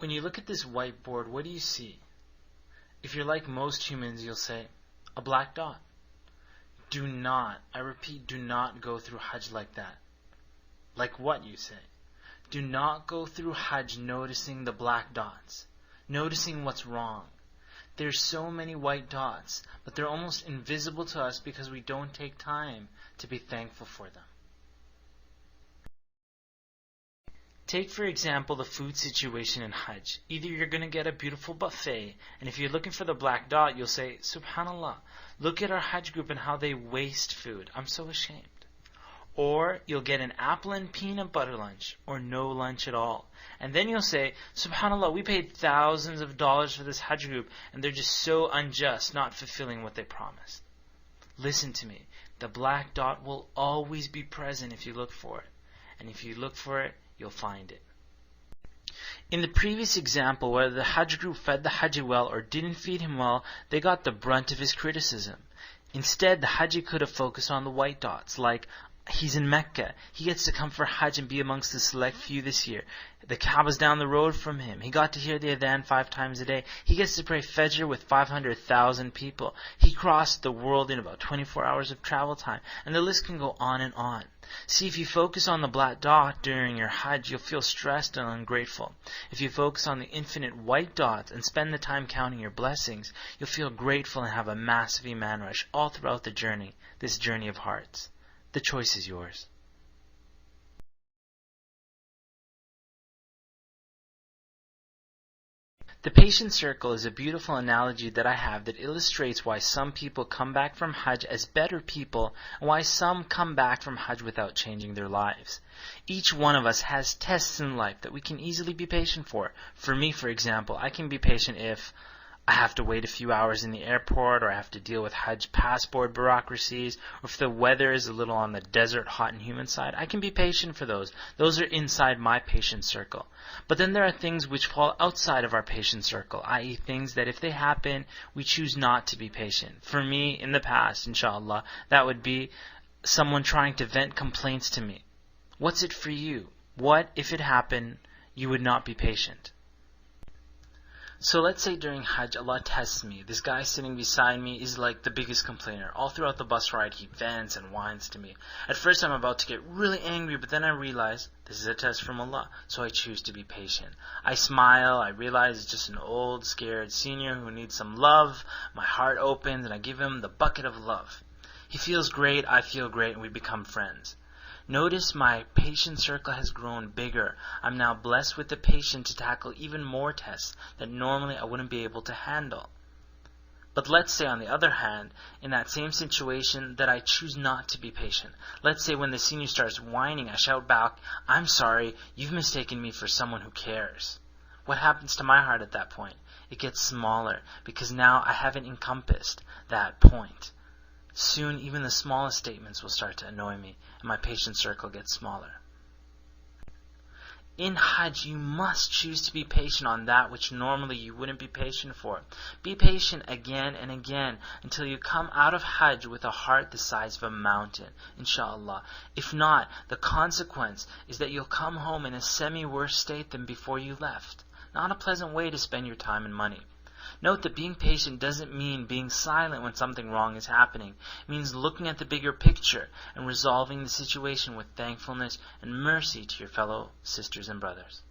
When you look at this whiteboard, what do you see? If you're like most humans, you'll say, a black dot. Do not, I repeat, do not go through Hajj like that. Like what, you say? Do not go through Hajj noticing the black dots, noticing what's wrong. There's so many white dots, but they're almost invisible to us because we don't take time to be thankful for them. Take, for example, the food situation in Hajj. Either you're going to get a beautiful buffet, and if you're looking for the black dot, you'll say, Subhanallah, look at our Hajj group and how they waste food. I'm so ashamed. Or you'll get an apple and peanut butter lunch, or no lunch at all. And then you'll say, Subhanallah, we paid thousands of dollars for this Hajj group, and they're just so unjust, not fulfilling what they promised. Listen to me. The black dot will always be present if you look for it. And if you look for it, you'll find it. In the previous example, whether the Hajj group fed the Hajji well or didn't feed him well, they got the brunt of his criticism. Instead, the Hajji could have focused on the white dots, like, he's in Mecca. He gets to come for Hajj and be amongst the select few this year. The Kaaba's down the road from him. He got to hear the adhan 5 times a day. He gets to pray Fajr with 500,000 people. He crossed the world in about 24 hours of travel time. And the list can go on and on. See, if you focus on the black dot during your Hajj, you'll feel stressed and ungrateful. If you focus on the infinite white dots and spend the time counting your blessings, you'll feel grateful and have a massive iman rush all throughout the journey, this journey of hearts. The choice is yours. The patient circle is a beautiful analogy that I have that illustrates why some people come back from Hajj as better people and why some come back from Hajj without changing their lives. Each one of us has tests in life that we can easily be patient for. For me, for example, I can be patient if I have to wait a few hours in the airport, or I have to deal with Hajj passport bureaucracies, or if the weather is a little on the desert, hot and humid side. I can be patient for those. Those are inside my patient circle. But then there are things which fall outside of our patient circle, i.e. things that if they happen, we choose not to be patient. For me, in the past, inshallah, that would be someone trying to vent complaints to me. What's it for you? What, if it happened, you would not be patient? So let's say during Hajj, Allah tests me. This guy sitting beside me is like the biggest complainer. All throughout the bus ride, he vents and whines to me. At first, I'm about to get really angry, but then I realize this is a test from Allah, so I choose to be patient. I smile. I realize it's just an old, scared senior who needs some love. My heart opens, and I give him the bucket of love. He feels great, I feel great, and we become friends. Notice my patient circle has grown bigger. I'm now blessed with the patience to tackle even more tests that normally I wouldn't be able to handle. But let's say, on the other hand, in that same situation, that I choose not to be patient. Let's say when the senior starts whining, I shout back, I'm sorry, you've mistaken me for someone who cares. What happens to my heart at that point? It gets smaller, because now I haven't encompassed that point. Soon, even the smallest statements will start to annoy me, and my patient circle gets smaller. In Hajj, you must choose to be patient on that which normally you wouldn't be patient for. Be patient again and again until you come out of Hajj with a heart the size of a mountain, inshallah. If not, the consequence is that you'll come home in a semi-worse state than before you left. Not a pleasant way to spend your time and money. Note that being patient doesn't mean being silent when something wrong is happening. It means looking at the bigger picture and resolving the situation with thankfulness and mercy to your fellow sisters and brothers.